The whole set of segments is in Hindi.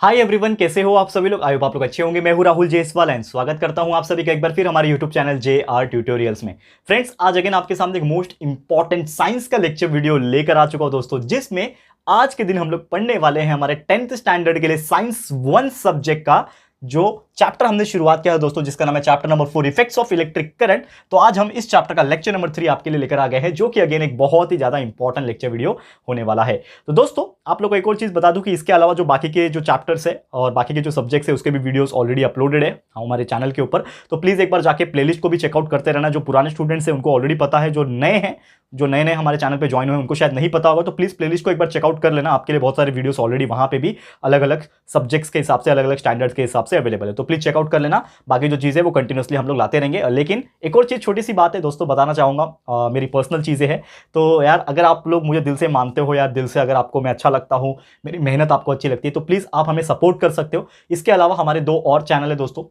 हाय एवरीवन, कैसे हो आप सभी लोग। आई होप आप लोग अच्छे होंगे। मैं हूं राहुल जेसवाल एंड स्वागत करता हूं आप सभी का एक बार फिर हमारे यूट्यूब चैनल JR ट्यूटोरियल्स में। फ्रेंड्स, आज अगेन आपके सामने एक मोस्ट इंपॉर्टेंट साइंस का लेक्चर वीडियो लेकर आ चुका हूं दोस्तों, जिसमें आज के दिन हम लोग पढ़ने वाले हैं हमारे 10th स्टैंडर्ड के लिए साइंस 1 सब्जेक्ट का जो चैप्टर हमने शुरुआत किया है दोस्तों, जिसका नाम है chapter number 4 effects of electric current. तो आज हम इस चैप्टर का लेक्चर नंबर 3 आपके लिए लेकर आ गए हैं, जो कि अगेन एक बहुत ही ज्यादा इंपॉर्टेंट लेक्चर वीडियो होने वाला है। तो दोस्तों, आप लोग को एक और चीज बता दूं कि इसके अलावा जो बाकी के जो चैप्टर्स है और बाकी के जो सब्जेक्ट्स है उसके भी वीडियोस ऑलरेडी अपलोडेड है हमारे चैनल के ऊपर। तो प्लीज एक बार जाके प्लेलिस्ट को भी चेकआउट करते रहना। जो पुराने स्टूडेंट्स हैं उनको ऑलरेडी पता है, जो नए हैं, जो नए नए हमारे चैनल पे ज्वाइन हुए उनको शायद नहीं पता होगा, तो प्लीज प्लेलिस्ट को एक बार चेकआउट कर लेना। आपके लिए बहुत सारे वीडियोस ऑलरेडी वहां पे भी अलग अलग सब्जेक्ट्स के हिसाब से, अलग अलग स्टैंडर्ड्स के हिसाब से अवेलेबल है। तो प्लीज चेकआउट कर लेना। बाकी जो चीजें वो कंटिन्यूअसली हम लोग लाते रहेंगे। लेकिन एक और चीज, छोटी सी बात है दोस्तों, बताना चाहूंगा, मेरी पर्सनल चीजें हैं। तो यार, अगर आप लोग मुझे दिल से मानते हो यार, दिल से अगर आपको मैं अच्छा लगता हूं, मेरी मेहनत आपको अच्छी लगती है, तो प्लीज आप हमें सपोर्ट कर सकते हो। इसके अलावा हमारे 2 और चैनल है दोस्तों,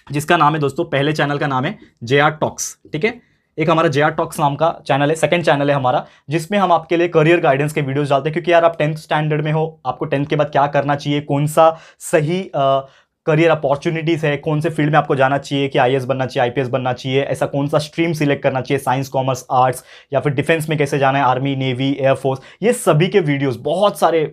जिसका नाम है दोस्तों, पहले चैनल का नाम है JR टॉक्स, ठीक है। एक हमारा JR टॉक्स नाम का चैनल है, सेकंड चैनल है हमारा, जिसमें हम आपके लिए करियर गाइडेंस के वीडियोस डालते हैं। क्योंकि यार, आप 10th स्टैंडर्ड में हो, आपको 10th के बाद क्या करना चाहिए, कौन सा सही करियर अपॉर्चुनिटीज है, कौन से फील्ड में आपको जाना चाहिए, कि IAS बनना चाहिए, IPS बनना चाहिए, ऐसा कौन सा स्ट्रीम सिलेक्ट करना चाहिए, साइंस, कॉमर्स, आर्ट्स, या फिर डिफेंस में कैसे जाना है, आर्मी, नेवी, एयरफोर्स, ये सभी के वीडियोस, बहुत सारे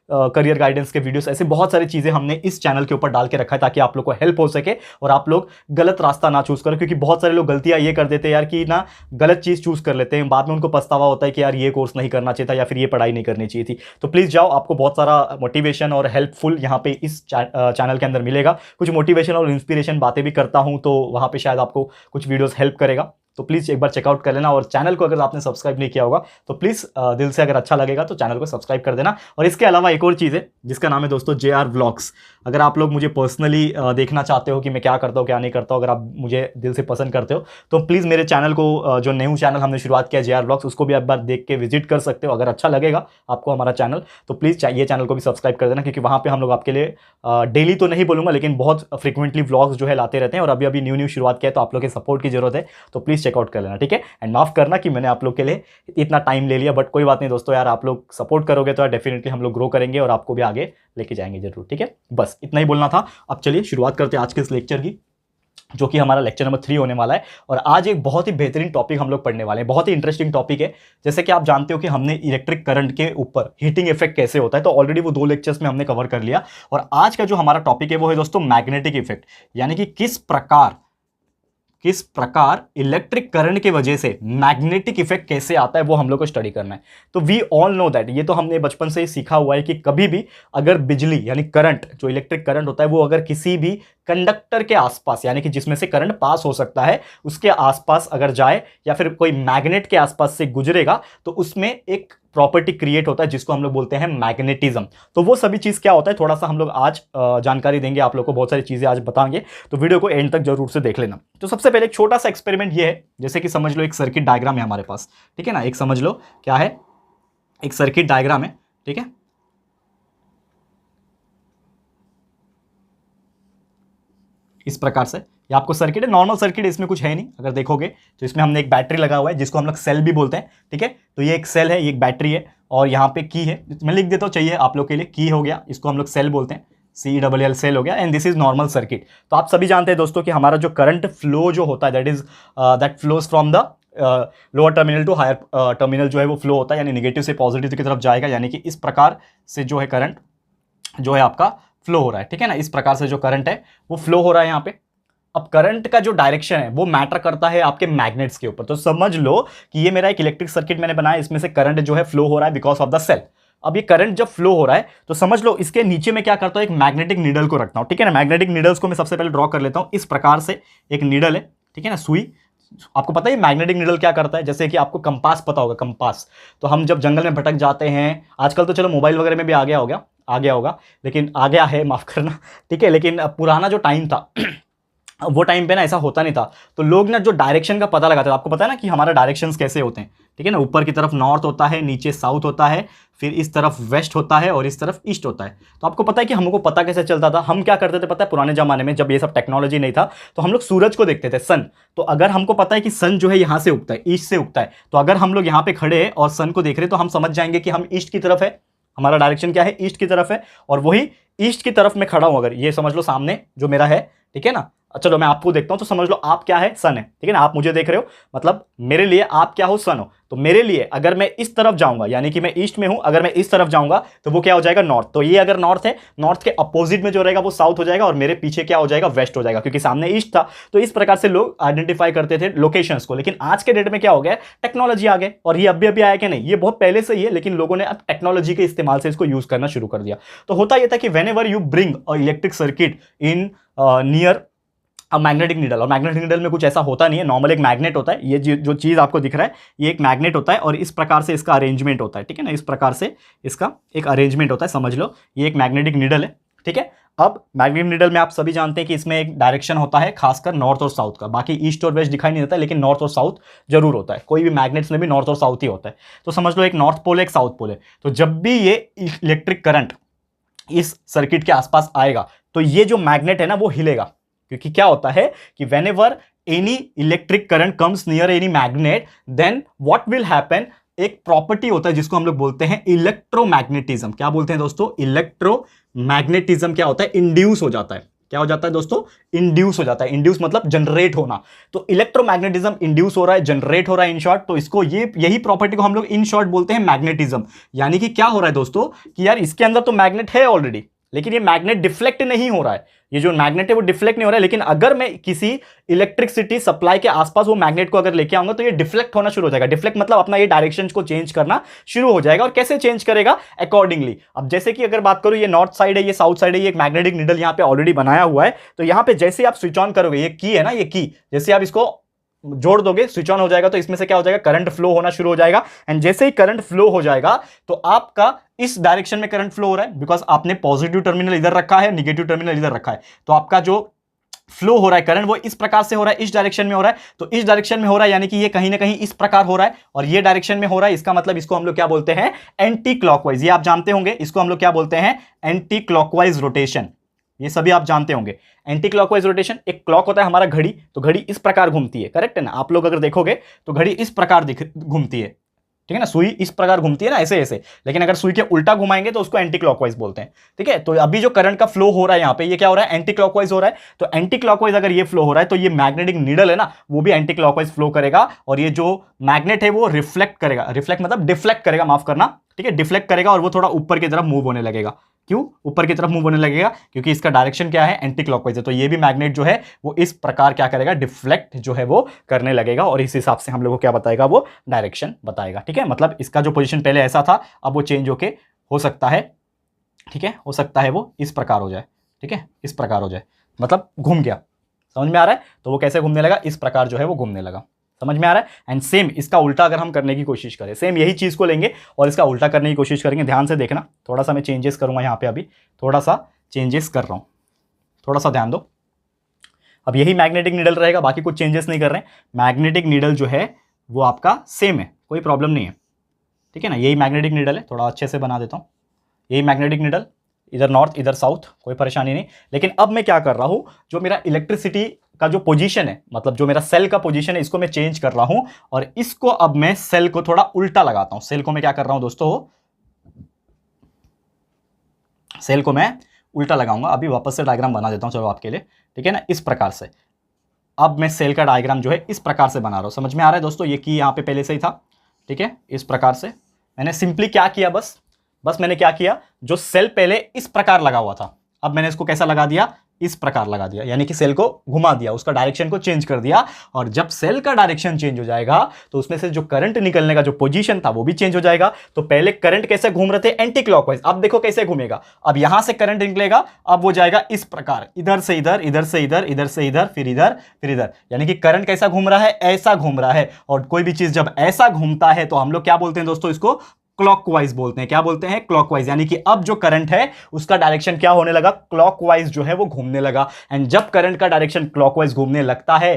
करियर गाइडेंस के वीडियोस, ऐसे बहुत सारी चीजें हमने इस चैनल के ऊपर डाल के रखा है, ताकि आप लोग को हेल्प हो सके और आप लोग गलत रास्ता ना चूज करें। क्योंकि बहुत सारे लोग गलतियां ये कर देते हैं यार, कि ना गलत चीज चूज कर लेते हैं, बाद में उनको पछतावा होता है कि यार ये कोर्स नहीं करना चाहिए था, या फिर ये पढ़ाई नहीं करनी चाहिए थी। तो प्लीज जाओ, आपको बहुत सारा मोटिवेशन और हेल्पफुल यहाँ पे इस चैनल के अंदर मिलेगा। कुछ मोटिवेशन और इंस्पिरेशन बातें भी करता हूं, तो वहां पे शायद आपको कुछ वीडियोस हेल्प करेगा। तो प्लीज एक बार चेकआउट कर लेना। और चैनल को अगर आपने सब्सक्राइब नहीं किया होगा तो प्लीज दिल से, अगर अच्छा लगेगा तो चैनल को सब्सक्राइब कर देना। और इसके अलावा एक और चीज है जिसका नाम है दोस्तों JR व्लॉग्स। अगर आप लोग मुझे पर्सनली देखना चाहते हो कि मैं क्या करता हूँ, क्या नहीं करता हूँ, अगर आप मुझे दिल से पसंद करते हो, तो प्लीज मेरे चैनल को, जो न्यू चैनल हमने शुरुआत किया JR व्लॉग्स, उसको भी एक बार देख के विजिट कर सकते हो। अगर अच्छा लगेगा आपको हमारा चैनल, तो प्लीज ये चैनल को भी सब्सक्राइब कर देना। क्योंकि वहां पे हम लोग आपके लिए डेली तो नहीं बोलूंगा, लेकिन बहुत फ्रिक्वेंटली व्लॉग्स जो है लाते रहते हैं। और अभी अभी न्यू शुरुआत किया है, तो आप लोग के सपोर्ट की जरूरत है। तो प्लीज चेकआउट कर लेना, ठीक है। एंड माफ करना कि मैंने आप लोग के लिए इतना टाइम ले लिया, बट कोई बात नहीं दोस्तों, यार आप लोग सपोर्ट करोगे तो यार डेफिनेटली हम लोग ग्रो करेंगे और आपको भी आगे लेके जाएंगे जरूर, ठीक है। बस इतना ही बोलना था। अब चलिए शुरुआत करते हैं आज के इस लेक्चर की, जो कि हमारा लेक्चर नंबर 3 होने वाला है। और आज एक बहुत ही बेहतरीन टॉपिक हम लोग पढ़ने वाले हैं, बहुत ही इंटरेस्टिंग टॉपिक है। जैसे कि आप जानते हो कि हमने इलेक्ट्रिक करंट के ऊपर हीटिंग इफेक्ट कैसे होता है, तो ऑलरेडी वो 2 लेक्चर्स में हमने कवर कर लिया। और आज का जो हमारा टॉपिक है वो है दोस्तों मैग्नेटिक इफेक्ट, यानी कि किस प्रकार इलेक्ट्रिक करंट की वजह से मैग्नेटिक इफेक्ट कैसे आता है, वो हम लोग को स्टडी करना है। तो वी ऑल नो दैट, ये तो हमने बचपन से ही सीखा हुआ है कि कभी भी अगर बिजली यानी करंट, जो इलेक्ट्रिक करंट होता है, वो अगर किसी भी कंडक्टर के आसपास, यानी कि जिसमें से करंट पास हो सकता है, उसके आसपास अगर जाए, या फिर कोई मैग्नेट के आसपास से गुजरेगा, तो उसमें एक प्रॉपर्टी क्रिएट होता है जिसको हम लोग बोलते हैं मैग्नेटिज्म। तो वो सभी चीज क्या होता है, थोड़ा सा हम लोग आज जानकारी देंगे आप लोग को, बहुत सारी चीजें आज बताएंगे। तो वीडियो को एंड तक जरूर से देख लेना। तो सबसे पहले एक छोटा सा एक्सपेरिमेंट ये है, जैसे कि समझ लो एक सर्किट डायग्राम है हमारे पास, ठीक है ना। एक समझ लो क्या है, एक सर्किट डायग्राम है, ठीक है। इस प्रकार से ये आपको सर्किट है, नॉर्मल सर्किट है, इसमें कुछ है नहीं। अगर देखोगे तो इसमें हमने एक बैटरी लगा हुआ है, जिसको हम लोग सेल भी बोलते हैं, ठीक है। तो ये एक सेल है, ये एक बैटरी है, और यहाँ पे की है, मैं लिख देता हूँ, चाहिए आप लोग के लिए, की हो गया, इसको हम लोग सेल बोलते हैं, CELL सेल हो गया। And this is normal circuit. तो आप सभी जानते हैं दोस्तों कि हमारा जो करंट फ्लो जो होता है, that flows from the lower terminal to higher terminal, जो है वो फ्लो होता है, यानी निगेटिव से पॉजिटिव की तरफ जाएगा। यानी कि इस प्रकार से जो है करंट जो है आपका फ्लो हो रहा है, ठीक है ना। इस प्रकार से जो करंट है वो फ्लो हो रहा है यहाँ पे। अब करंट का जो डायरेक्शन है वो मैटर करता है आपके मैग्नेट्स के ऊपर। तो समझ लो कि ये मेरा एक इलेक्ट्रिक सर्किट मैंने बनाया, इसमें से करंट जो है फ्लो हो रहा है बिकॉज ऑफ द सेल। अब ये करंट जब फ्लो हो रहा है तो समझ लो इसके नीचे में क्या करता हूं, एक मैग्नेटिक नीडल को रखता हूं, ठीक है ना। मैग्नेटिक नीडल्स को मैं सबसे पहले ड्रॉ कर लेता हूं। इस प्रकार से एक नीडल है, ठीक है ना, सुई। आपको पता है मैग्नेटिक नीडल क्या करता है, जैसे कि आपको कंपास पता होगा, कंपास। तो हम जब जंगल में भटक जाते हैं, आजकल तो चलो मोबाइल वगैरह में भी आ गया होगा, लेकिन आ गया है, माफ करना, ठीक है। लेकिन पुराना जो टाइम था वो टाइम पे ना ऐसा होता नहीं था। तो लोग ना जो डायरेक्शन का पता लगाते थे, आपको पता है ना कि हमारा डायरेक्शंस कैसे होते हैं, ठीक है ना। ऊपर की तरफ नॉर्थ होता है, नीचे साउथ होता है, फिर इस तरफ वेस्ट होता है और इस तरफ ईस्ट होता है। तो आपको पता है कि हमको पता कैसे चलता था, हम क्या करते थे पता है, पुराने जमाने में जब ये सब टेक्नोलॉजी नहीं था, तो हम लोग सूरज को देखते थे, सन। तो अगर हमको पता है कि सन जो है यहाँ से उगता है, ईस्ट से उगता है, तो अगर हम लोग यहाँ पे खड़े हैं और सन को देख रहे हैं, तो हम समझ जाएंगे कि हम ईस्ट की तरफ है, हमारा डायरेक्शन क्या है, ईस्ट की तरफ है, और वही ईस्ट की तरफ मैं खड़ा हूं, अगर ये समझ लो सामने जो मेरा है, ठीक है ना, चलो मैं आपको देखता हूं तो समझ लो आप क्या है, सन है, ठीक है ना, आप मुझे देख रहे हो, मतलब मेरे लिए आप क्या हो, सन हो। तो मेरे लिए अगर मैं इस तरफ जाऊंगा, यानी कि मैं ईस्ट में हूं, अगर मैं इस तरफ जाऊंगा तो वो क्या हो जाएगा, नॉर्थ। तो ये अगर नॉर्थ है, नॉर्थ के अपोजिट में जो रहेगा वो साउथ हो जाएगा, और मेरे पीछे क्या हो जाएगा, वेस्ट हो जाएगा, क्योंकि सामने ईस्ट था। तो इस प्रकार से लोग आइडेंटिफाई करते थे लोकेशंस को। लेकिन आज के डेट में क्या हो गया, टेक्नोलॉजी आ गए, और ये अभी अभी आया कि नहीं, ये बहुत पहले से ही है, लेकिन लोगों ने अब टेक्नोलॉजी के इस्तेमाल से इसको यूज करना शुरू कर दिया। तो होता यह था कि when ever you bring a electric circuit in near अब मैग्नेटिक नीडल, और मैग्नेटिक नीडल में कुछ ऐसा होता नहीं है, नॉर्मल एक मैग्नेट होता है, ये जो चीज आपको दिख रहा है ये एक मैग्नेट होता है, और इस प्रकार से इसका अरेंजमेंट होता है, ठीक है ना, इस प्रकार से इसका एक अरेंजमेंट होता है, समझ लो ये एक मैग्नेटिक नीडल है, ठीक है। अब मैग्नेटिक नीडल में आप सभी जानते हैं कि इसमें एक डायरेक्शन होता है, खासकर नॉर्थ और साउथ का, बाकी ईस्ट और वेस्ट दिखाई नहीं देता, लेकिन नॉर्थ और साउथ जरूर होता है, कोई भी मैग्नेट्स में भी नॉर्थ और साउथ ही होता है। तो समझ लो एक नॉर्थ पोल है, एक साउथ पोल है। तो जब भी ये इलेक्ट्रिक करंट इस सर्किट के आसपास आएगा तो ये जो मैग्नेट है ना वो हिलेगा, क्योंकि क्या होता है कि whenever any electric current comes near any magnet then what will happen, एक प्रॉपर्टी होता है जिसको हम लोग बोलते हैं इलेक्ट्रोमैग्नेटिज्म। क्या बोलते हैं दोस्तों, इलेक्ट्रोमैग्नेटिज्म क्या होता है, इंड्यूस हो जाता है। क्या हो जाता है दोस्तों, इंड्यूस हो जाता है। इंड्यूस मतलब जनरेट होना। तो इलेक्ट्रोमैग्नेटिज्म इंड्यूस हो रहा है, जनरेट हो रहा है इन शॉर्ट। तो इसको यही प्रॉपर्टी को हम लोग इन शॉर्ट बोलते हैं मैग्नेटिज्म। यानी कि क्या हो रहा है दोस्तों कि यार इसके अंदर तो मैग्नेट है ऑलरेडी, लेकिन ये मैग्नेट डिफ्लेक्ट नहीं हो रहा है, ये जो मैग्नेट है वो डिफ्लेक्ट नहीं हो रहा है। लेकिन अगर मैं किसी इलेक्ट्रिसिटी सप्लाई के आसपास वो मैग्नेट को अगर लेके आऊंगा तो ये डिफ्लेक्ट होना शुरू हो जाएगा। डिफ्लेक्ट मतलब अपना ये डायरेक्शन को चेंज करना शुरू हो जाएगा। और कैसे चेंज करेगा, अकॉर्डिंगली। अब जैसे कि अगर बात करूं ये नॉर्थ साइड है, ये साउथ साइड है, ये एक मैग्नेटिक नीडल यहां पे ऑलरेडी बनाया हुआ है। तो यहां पे जैसे आप स्विच ऑन करोगे, ये की है ना, ये की जैसे आप इसको जोड़ दोगे, स्विच ऑन हो जाएगा, तो इसमें से क्या हो जाएगा, करंट फ्लो होना शुरू हो जाएगा। एंड जैसे ही करंट फ्लो हो जाएगा तो आपका इस डायरेक्शन में करंट फ्लो हो रहा है, बिकॉज आपने पॉजिटिव टर्मिनल इधर रखा है, निगेटिव टर्मिनल इधर रखा है। तो आपका जो फ्लो हो रहा है करंट वो इस प्रकार से हो रहा है, इस डायरेक्शन में हो रहा है। तो इस डायरेक्शन में हो रहा है यानी कि ये कहीं ना कहीं इस प्रकार हो रहा है, और ये डायरेक्शन में हो रहा है। इसका मतलब इसको हम लोग क्या बोलते हैं, एंटी क्लॉकवाइज। ये आप जानते होंगे, इसको हम लोग क्या बोलते हैं, एंटी क्लॉकवाइज रोटेशन। ये सभी आप जानते होंगे। एंटी क्लॉकवाइज रोटेशन, एक क्लॉक होता है हमारा घड़ी, तो घड़ी इस प्रकार घूमती है, करेक्ट है ना। आप लोग अगर देखोगे तो घड़ी इस प्रकार घूमती है, ठीक है ना, सुई इस प्रकार घूमती है ना, ऐसे ऐसे। लेकिन अगर सुई के उल्टा घुमाएंगे तो उसको एंटी क्लॉकवाइज बोलते हैं, ठीक है। तो अभी जो करंट का फ्लो हो रहा है यहाँ पे, ये क्या हो रहा है, एंटी क्लॉकवाइज हो रहा है। तो एंटी क्लॉकवाइज अगर ये फ्लो हो रहा है तो ये मैग्नेटिक नीडल है ना, वो भी एंटी क्लॉकवाइज फ्लो करेगा। और ये जो मैग्नेट है वो रिफ्लेक्ट करेगा, रिफ्लेक्ट मतलब डिफ्लेक्ट करेगा, माफ करना, ठीक है, डिफ्लेक्ट करेगा, और वो थोड़ा ऊपर की तरफ मूव होने लगेगा। क्यों ऊपर की तरफ मूव होने लगेगा, क्योंकि इसका डायरेक्शन क्या है, एंटी क्लॉकवाइज है। तो ये भी मैग्नेट जो है वो इस प्रकार क्या करेगा, डिफ्लेक्ट जो है वो करने लगेगा, और इस हिसाब से हम लोग को क्या बताएगा, वो डायरेक्शन बताएगा, ठीक है। मतलब इसका जो पोजीशन पहले ऐसा था, अब वो चेंज होके हो सकता है, ठीक है, हो सकता है वो इस प्रकार हो जाए, ठीक है, इस प्रकार हो जाए, मतलब घूम गया। समझ में आ रहा है, तो वो कैसे घूमने लगा, इस प्रकार जो है वो घूमने लगा। समझ में आ रहा है। एंड सेम इसका उल्टा अगर हम करने की कोशिश करें, सेम यही चीज को लेंगे और इसका उल्टा करने की कोशिश करेंगे। ध्यान से देखना, थोड़ा सा मैं चेंजेस करूंगा यहाँ पे, अभी थोड़ा सा चेंजेस कर रहा हूं, थोड़ा सा ध्यान दो। अब यही मैग्नेटिक नीडल रहेगा, बाकी कुछ चेंजेस नहीं कर रहे हैं। मैग्नेटिक नीडल जो है वो आपका सेम है, कोई प्रॉब्लम नहीं है, ठीक है ना। यही मैग्नेटिक नीडल है, थोड़ा अच्छे से बना देता हूँ। यही मैग्नेटिक नीडल, इधर नॉर्थ इधर साउथ, कोई परेशानी नहीं। लेकिन अब मैं क्या कर रहा हूं, जो मेरा इलेक्ट्रिसिटी का जो पोजीशन है, मतलब जो मेरा सेल का पोजीशन है, इसको मैं चेंज कर रहा हूं, और इसको अब मैं सेल को थोड़ा उल्टा लगाता हूं। सेल को मैं क्या कर रहा हूं दोस्तों, सेल को मैं उल्टा लगाऊंगा। अभी वापस से डायग्राम बना देता हूं, चलो आपके लिए, ठीक है ना, इस प्रकार से। अब मैं सेल का डायग्राम जो है इस प्रकार से बना रहा हूं। समझ में आ रहा है दोस्तों, ये की यहां पे पहले से ही था, ठीक है। इस प्रकार से मैंने सिंपली क्या किया, बस मैंने क्या किया, जो सेल पहले इस प्रकार लगा हुआ था, अब मैंने इसको कैसा लगा दिया, इस प्रकार लगा दिया। यानी कि सेल को घुमा दिया, उसका डायरेक्शन को चेंज कर दिया। और जब सेल का डायरेक्शन चेंज हो जाएगा तो उसमें से जो करंट निकलने का जो पोजीशन था वो भी चेंज हो जाएगा। तो पहले करंट कैसे घूम रहे थे, एंटी क्लॉकवाइज, अब देखो कैसे घूमेगा। अब यहां से करंट निकलेगा, अब वो जाएगा इस प्रकार, इधर से इधर, इधर से इधर, इधर से इधर, फिर इधर, फिर इधर। यानी कि करंट कैसा घूम रहा है, ऐसा घूम रहा है। और कोई भी चीज जब ऐसा घूमता है तो हम लोग क्या बोलते हैं दोस्तों, इसको क्लॉकवाइज बोलते हैं। क्या बोलते हैं, क्लॉकवाइज। यानी कि अब जो करंट है उसका डायरेक्शन क्या होने लगा, क्लॉकवाइज जो है वो घूमने लगा। एंड जब करंट का डायरेक्शन क्लॉकवाइज घूमने लगता है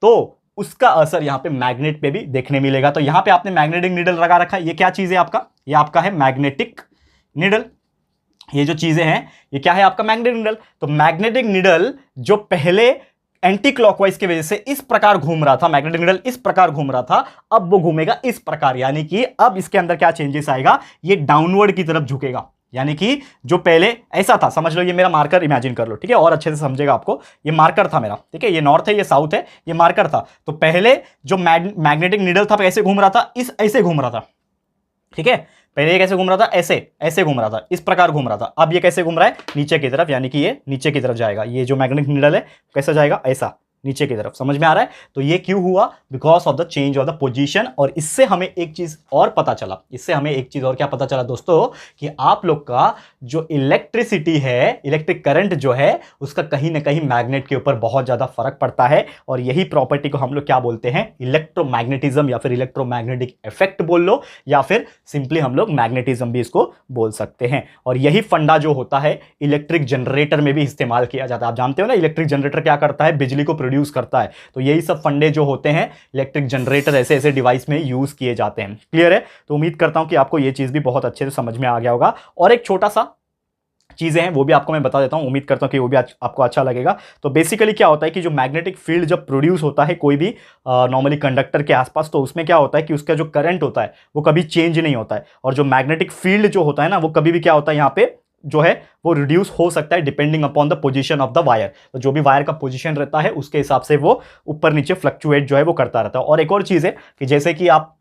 तो उसका असर यहां पे मैग्नेट पे भी देखने मिलेगा। तो यहां पे आपने मैग्नेटिक नीडल लगा रखा है। ये क्या चीज है आपका, ये आपका है मैग्नेटिक नीडल। ये जो चीजें हैं ये क्या है आपका, मैग्नेटिक नीडल। तो मैग्नेटिक नीडल जो पहले एंटी क्लॉकवाइज की वजह से इस प्रकार घूम रहा था, मैग्नेटिक नीडल इस प्रकार घूम रहा था, अब वो घूमेगा इस प्रकार। यानी कि अब इसके अंदर क्या चेंजेस आएगा, ये डाउनवर्ड की तरफ झुकेगा। यानी कि जो पहले ऐसा था, समझ लो ये मेरा मार्कर इमेजिन कर लो, ठीक है, और अच्छे से समझेगा आपको। ये मार्कर था मेरा, ठीक है, ये नॉर्थ है, ये साउथ है, ये मार्कर था। तो पहले जो मैग्नेटिक नीडल था कैसे घूम रहा था, इस ऐसे घूम रहा था, ठीक है। पहले ये कैसे घूम रहा था, ऐसे ऐसे घूम रहा था, इस प्रकार घूम रहा था। अब ये कैसे घूम रहा है, नीचे की तरफ, यानी कि ये नीचे की तरफ जाएगा। ये जो मैग्नेटिक नीडल है कैसे जाएगा, ऐसा नीचे की तरफ। समझ में आ रहा है? तो ये क्यों हुआ, because of the change of the position. और इससे हमें एक चीज और पता चला, इससे हमें एक चीज और क्या पता चला दोस्तों, कि आप लोग का जो इलेक्ट्रिसिटी है, इलेक्ट्रिक करंट जो है, उसका कहीं ना कहीं मैग्नेट के ऊपर बहुत ज्यादा फर्क पड़ता है। और यही प्रॉपर्टी को हम लोग क्या बोलते हैं, इलेक्ट्रोमैग्नेटिज्म, या फिर इलेक्ट्रोमैग्नेटिक इफेक्ट बोल लो, या फिर सिंपली हम लोग मैग्नेटिज्म भी इसको बोल सकते हैं। और यही फंडा जो होता है इलेक्ट्रिक जनरेटर में भी इस्तेमाल किया जाता है। आप जानते हो ना, इलेक्ट्रिक जनरेटर क्या करता है, बिजली को प्रोड्यूस करता है। तो यही सब फंडे जो होते हैं इलेक्ट्रिक जनरेटर ऐसे ऐसे डिवाइस में यूज किए जाते हैं। क्लियर है? तो उम्मीद करता हूं कि आपको यह चीज भी बहुत अच्छे से समझ में आ गया होगा। और एक छोटा सा चीजें हैं वो भी आपको मैं बता देता हूं, उम्मीद करता हूं कि वो भी आपको अच्छा लगेगा। तो बेसिकली क्या होता है कि जो मैग्नेटिक फील्ड जब प्रोड्यूस होता है कोई भी नॉर्मली कंडक्टर के आसपास, तो उसमें क्या होता है कि उसका जो करंट होता है वो कभी चेंज नहीं होता है। और जो मैग्नेटिक फील्ड जो होता है ना, वो कभी भी क्या होता है यहाँ पे जो है वो रिड्यूस हो सकता है depending upon the position of the wire. तो जो भी वायर का पोजीशन रहता है उसके हिसाब से वो ऊपर नीचे फ्लक्चुएट जो है वो करता रहता है। और एक और चीज है कि जैसे कि आप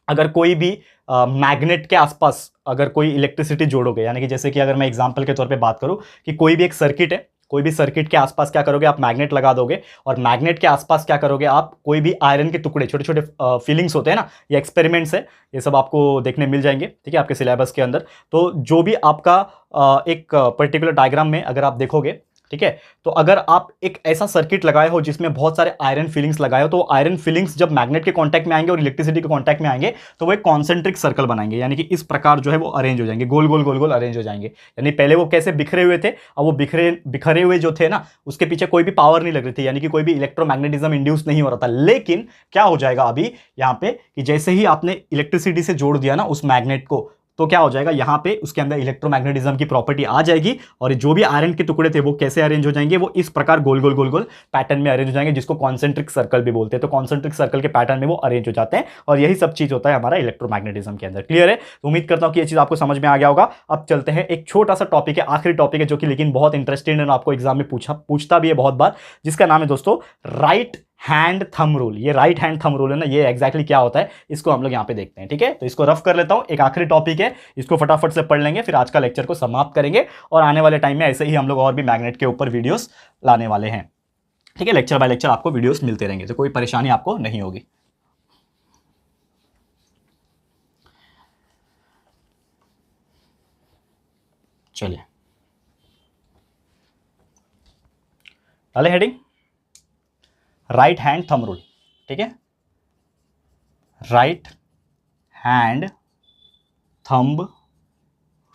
अगर कोई भी मैग्नेट के आसपास अगर कोई इलेक्ट्रिसिटी जोड़ोगे, यानी कि जैसे कि अगर मैं एग्जांपल के तौर पे बात करूं कि कोई भी एक सर्किट है, कोई भी सर्किट के आसपास क्या करोगे आप, मैग्नेट लगा दोगे। और मैग्नेट के आसपास क्या करोगे आप, कोई भी आयरन के टुकड़े, छोटे छोटे फीलिंग्स होते हैं ना, ये एक्सपेरिमेंट्स है, ये सब आपको देखने मिल जाएंगे, ठीक है, आपके सिलेबस के अंदर। तो जो भी आपका एक पर्टिकुलर डायग्राम में अगर आप देखोगे, ठीक है, तो अगर आप एक ऐसा सर्किट लगाए हो जिसमें बहुत सारे आयरन फीलिंग्स लगाए हो, तो आयरन फीलिंग्स जब मैग्नेट के कांटेक्ट में आएंगे और इलेक्ट्रिसिटी के कांटेक्ट में आएंगे तो वो एक कॉन्सेंट्रिक सर्कल बनाएंगे, यानी कि इस प्रकार जो है वो अरेंज हो जाएंगे, गोल गोल गोल गोल अरेंज हो जाएंगे। यानी पहले वो कैसे बिखरे हुए थे, अब वो बिखरे हुए जो थे ना, उसके पीछे कोई भी पावर नहीं लग रही थी, यानी कि कोई भी इलेक्ट्रोमैग्नेटिज्म इंड्यूस नहीं हो रहा था। लेकिन क्या हो जाएगा अभी यहाँ पे कि जैसे ही आपने इलेक्ट्रिसिटी से जोड़ दिया ना उस मैग्नेट को, तो क्या हो जाएगा यहाँ पे उसके अंदर इलेक्ट्रोमैग्नेटिज्म की प्रॉपर्टी आ जाएगी। और जो भी आयरन के टुकड़े थे वो कैसे अरेंज हो जाएंगे, वो इस प्रकार गोल गोल गोल गोल पैटर्न में अरेंज हो जाएंगे, जिसको कॉन्सेंट्रिक सर्कल भी बोलते हैं। तो कॉन्सेंट्रिक सर्कल के पैटर्न में वो अरेंज हो जाते हैं। और यही सब चीज होता है हमारा इलेक्ट्रोमैग्नेटिज्म के अंदर। क्लियर है? तो उम्मीद करता हूं कि ये चीज आपको समझ में आ गया होगा। अब चलते हैं, एक छोटा सा टॉपिक है, आखिरी टॉपिक है, जो कि लेकिन बहुत इंटरेस्टिंग है, आपको एग्जाम में पूछता भी है बहुत बार, जिसका नाम है दोस्तों राइट हैंड थंब रूल। ये राइट हैंड थंब रूल है ना, ये एग्जैक्टली क्या होता है इसको हम लोग यहां पे देखते हैं। ठीक है, तो इसको रफ कर लेता हूं, एक आखिरी टॉपिक है, इसको फटाफट से पढ़ लेंगे, फिर आज का लेक्चर को समाप्त करेंगे। और आने वाले टाइम में ऐसे ही हम लोग और भी मैग्नेट के ऊपर वीडियोस लाने वाले हैं। ठीक है, लेक्चर बाय लेक्चर आपको वीडियोस मिलते रहेंगे, तो कोई परेशानी आपको नहीं होगी। चलिए डाले heading right hand thumb rule. ठीक है, राइट हैंड थंब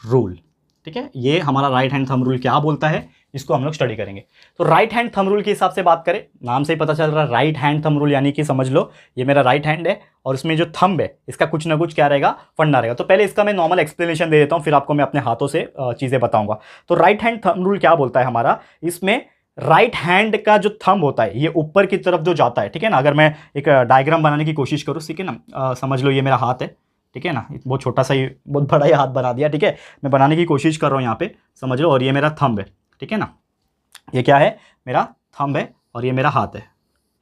रूल। ठीक है, ये हमारा राइट हैंड थंब रूल क्या बोलता है, इसको हम लोग स्टडी करेंगे। तो राइट हैंड थंब रूल के हिसाब से बात करें, नाम से ही पता चल रहा है राइट हैंड थंब रूल, यानी कि समझ लो ये मेरा राइट हैंड है और इसमें जो थंब है इसका कुछ ना कुछ क्या रहेगा, फंडा रहेगा। तो पहले इसका मैं नॉर्मल एक्सप्लेनेशन दे देता हूं, फिर आपको मैं अपने हाथों से चीजें बताऊंगा। तो राइट हैंड थंब रूल क्या बोलता है हमारा, इसमें राइट हैंड का जो थंब होता है ये ऊपर की तरफ जो जाता है। ठीक है ना, अगर मैं एक डायग्राम बनाने की कोशिश करूँ, ठीक है ना, समझ लो ये मेरा हाथ है, ठीक है ना, बहुत छोटा सा ही, बहुत बड़ा ही हाथ बना दिया। ठीक है, मैं बनाने की कोशिश कर रहा हूँ यहाँ पे, समझ लो, और ये मेरा थंब है। ठीक है ना, ये क्या है, मेरा थंब है और ये मेरा हाथ है।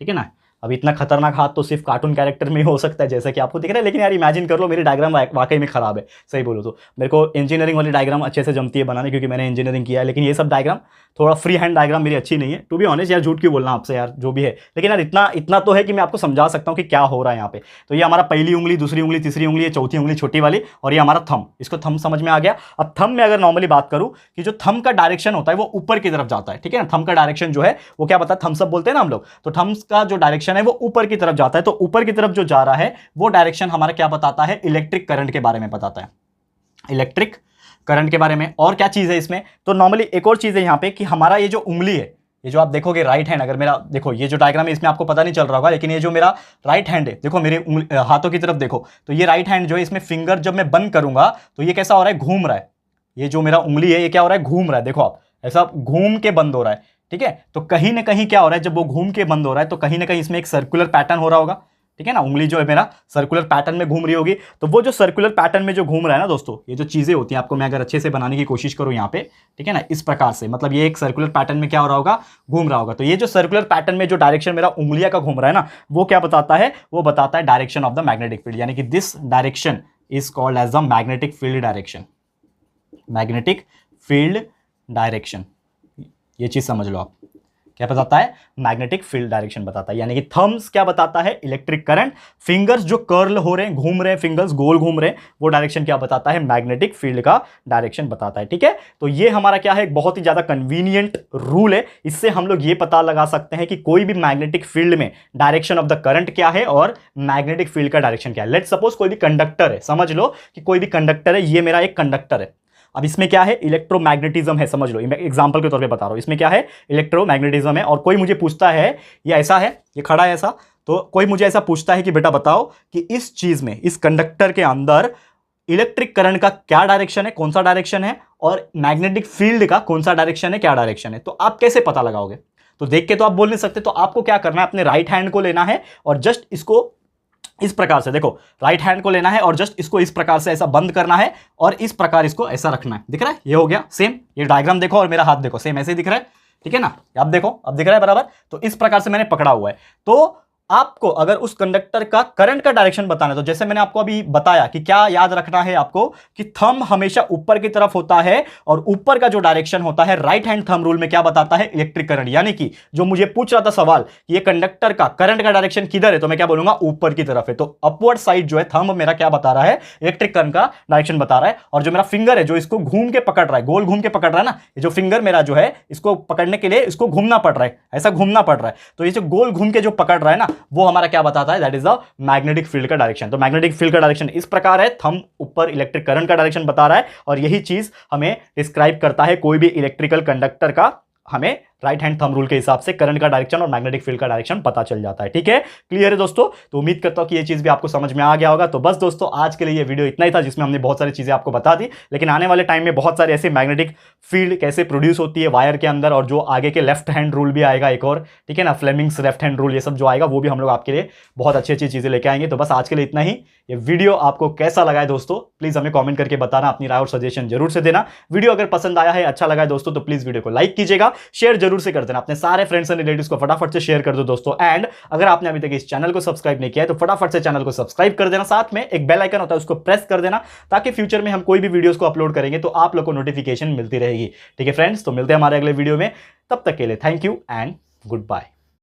ठीक है ना, अब इतना खतरनाक हाथ तो सिर्फ कार्टून कैरेक्टर में ही हो सकता है जैसा कि आपको दिख रहा है, लेकिन यार इमेजिन कर लो मेरी डायग्राम वाकई में खराब है। सही बोलो तो मेरे को इंजीनियरिंग वाली डायग्राम अच्छे से जमती है बनाने, क्योंकि मैंने इंजीनियरिंग किया है, लेकिन ये सब डायग्राम थोड़ा फ्री हैंड डायग्राम मेरी अच्छी नहीं है। टू बी ऑनेस्ट यार, झूठ क्यों बोलना आपसे यार, जो भी है, लेकिन यार इतना तो है कि मैं आपको समझा सकता हूँ कि क्या हो रहा है यहाँ पे। तो ये हमारा पहली उंगली, दूसरी उंगली, तीसरी उंगली, चौथी उंगली छोटी वाली, और ये हमारा थंब। इसको थंब समझ में आ गया। अब थंब में अगर नॉर्मली बात करूँ कि जो थंब का डायरेक्शन होता है वो ऊपर की तरफ जाता है। ठीक है ना, थंब का डायरेक्शन जो है वो क्या बताता है, थम्स अप बोलते हैं ना हम लोग, तो थम्स का जो डायरेक्शन है वो ऊपर की तरफ जाता है। तो ऊपर की तरफ जो जा रहा है वो डायरेक्शन हमारा क्या बताता है, इलेक्ट्रिक करंट के बारे में बताता है, इलेक्ट्रिक करंट के बारे में। और क्या चीज है इसमें, तो नॉर्मली एक और चीज है यहाँ पे कि हमारा ये जो उंगली है, ये जो आप देखोगे राइट हैंड, अगर मेरा देखो ये जो डायग्राम है इसमें आपको पता नहीं चल रहा होगा, लेकिन ये जो मेरा राइट हैंड है, देखो मेरे हाथों की तरफ देखो, तो ये राइट हैंड जो है इसमें फिंगर जब मैं बंद करूंगा तो ये कैसा हो रहा है, घूम रहा है। ये जो मेरा उंगली है ये क्या हो रहा है, घूम रहा है। देखो आप, ऐसा घूम के बंद हो रहा है। ठीक है, तो कहीं ना कहीं क्या हो रहा है, जब वो घूम के बंद हो रहा है तो कहीं ना कहीं इसमें एक सर्कुलर पैटर्न हो रहा होगा। ठीक है ना, उंगली जो है मेरा सर्कुलर पैटर्न में घूम रही होगी, तो वो जो सर्कुलर पैटर्न में जो घूम रहा है ना दोस्तों, ये जो चीजें होती हैं, आपको मैं अगर अच्छे से बनाने की कोशिश करूं यहाँ पे, ठीक है ना, इस प्रकार से, मतलब ये एक सर्कुलर पैटर्न में क्या हो रहा होगा, घूम रहा होगा। तो ये जो सर्कुलर पैटर्न में जो डायरेक्शन मेरा उंगलियां का घूम रहा है ना, वो क्या बताता है, वो बताता है direction of the magnetic field, यानी कि this direction is called as the magnetic field direction. Magnetic field direction, ये चीज समझ लो आप, क्या बताता है, मैग्नेटिक फील्ड डायरेक्शन बताता है। यानी कि थंब्स क्या बताता है, इलेक्ट्रिक करंट, फिंगर्स जो कर्ल हो रहे हैं, घूम रहे हैं, फिंगर्स गोल घूम रहे हैं, वो डायरेक्शन क्या बताता है, मैग्नेटिक फील्ड का डायरेक्शन बताता है। ठीक है, तो ये हमारा क्या है, एक बहुत ही ज्यादा कन्वीनियंट रूल है। इससे हम लोग ये पता लगा सकते हैं कि कोई भी मैग्नेटिक फील्ड में डायरेक्शन ऑफ द करंट क्या है और मैग्नेटिक फील्ड का डायरेक्शन क्या है। लेट्स सपोज कोई भी कंडक्टर है, समझ लो कि कोई भी कंडक्टर है, ये मेरा एक कंडक्टर है। अब इसमें क्या है, इलेक्ट्रोमैग्नेटिज्म है, समझ लो, एग्जांपल के तौर पे बता रहा हूं, इसमें क्या है, इलेक्ट्रोमैग्नेटिज्म है। और कोई मुझे पूछता है, ये ऐसा है, ये खड़ा है ऐसा, तो कोई मुझे ऐसा पूछता है कि बेटा बताओ कि इस चीज में, इस कंडक्टर के अंदर इलेक्ट्रिक करंट का क्या डायरेक्शन है, कौन सा डायरेक्शन है, और मैग्नेटिक फील्ड का कौन सा डायरेक्शन है, क्या डायरेक्शन है, तो आप कैसे पता लगाओगे। तो देख के तो आप बोल नहीं सकते, तो आपको क्या करना है, अपने राइट हैंड को लेना है और जस्ट इसको इस प्रकार से, देखो, राइट हैंड को लेना है और जस्ट इसको इस प्रकार से ऐसा बंद करना है और इस प्रकार इसको ऐसा रखना है। दिख रहा है, ये हो गया सेम, ये डायग्राम देखो और मेरा हाथ देखो, सेम ऐसे ही दिख रहा है, ठीक है ना, आप देखो, अब दिख रहा है बराबर। तो इस प्रकार से मैंने पकड़ा हुआ है। तो आपको अगर उस कंडक्टर का करंट का डायरेक्शन बताना है, तो जैसे मैंने आपको अभी बताया कि क्या याद रखना है आपको, कि थंब हमेशा ऊपर की तरफ होता है और ऊपर का जो डायरेक्शन होता है, राइट हैंड थंब रूल में क्या बताता है, इलेक्ट्रिक करंट। यानी कि जो मुझे पूछ रहा था सवाल, ये कंडक्टर का करंट का डायरेक्शन किधर है, तो मैं क्या बोलूंगा, ऊपर की तरफ है। तो अपवर्ड साइड जो है थंब मेरा क्या बता रहा है, इलेक्ट्रिक करंट का डायरेक्शन बता रहा है। और जो मेरा फिंगर है, जो इसको घूम के पकड़ रहा है, गोल घूम के पकड़ रहा है ना, ये जो फिंगर मेरा जो है, इसको पकड़ने के लिए इसको घूमना पड़ रहा है, ऐसा घूमना पड़ रहा है। तो ये जो गोल घूम के जो पकड़ रहा है ना, वो हमारा क्या बताता है, that is the magnetic field का डायरेक्शन। तो मैग्नेटिक फील्ड का डायरेक्शन इस प्रकार है, थंब ऊपर इलेक्ट्रिक करंट का डायरेक्शन बता रहा है, और यही चीज हमें डिस्क्राइब करता है कोई भी इलेक्ट्रिकल कंडक्टर का, हमें राइट हैंड थंब रूल के हिसाब से करंट का डायरेक्शन और मैग्नेटिक फील्ड का डायरेक्शन पता चल जाता है। ठीक है, क्लियर है दोस्तों। तो उम्मीद करता हूं कि ये चीज भी आपको समझ में आ गया होगा। तो बस दोस्तों, आज के लिए ये वीडियो इतना ही था, जिसमें हमने बहुत सारी चीजें आपको बता दी, लेकिन आने वाले टाइम में बहुत सारे ऐसे मैग्नेटिक फील्ड कैसे प्रोड्यूस होती है वायर के अंदर, और जो आगे के लेफ्ट हैंड रूल भी आएगा एक और, ठीक है ना, फ्लेमिंग्स लेफ्ट हैंड रूल, ये सब जो आएगा वो भी हम लोग आपके लिए बहुत अच्छी अच्छी चीजें लेके आएंगे। तो बस आज के लिए इतना ही। ये वीडियो आपको कैसा लगा है दोस्तों, प्लीज हमें कमेंट करके बताना, अपनी राय और सजेशन जरूर से देना। वीडियो अगर पसंद आया है, अच्छा लगा है दोस्तों, तो प्लीज वीडियो को लाइक कीजिएगा, शेयर जरूर से कर देना, अपने सारे फ्रेंड्स एंड रिलेटिव्स को फटाफट से शेयर कर दो दोस्तों। एंड अगर आपने अभी तक इस चैनल को सब्सक्राइब नहीं किया है, तो फटाफट से चैनल को सब्सक्राइब कर देना, साथ में एक बेल आइकन होता है उसको प्रेस कर देना, ताकि फ्यूचर में हम कोई भी वीडियोस को अपलोड करेंगे तो आप लोग को नोटिफिकेशन मिलती रहेगी। ठीक है फ्रेंड्स, तो मिलते हैं हमारे अगले वीडियो में, तब तक के लिए thank you and good bye.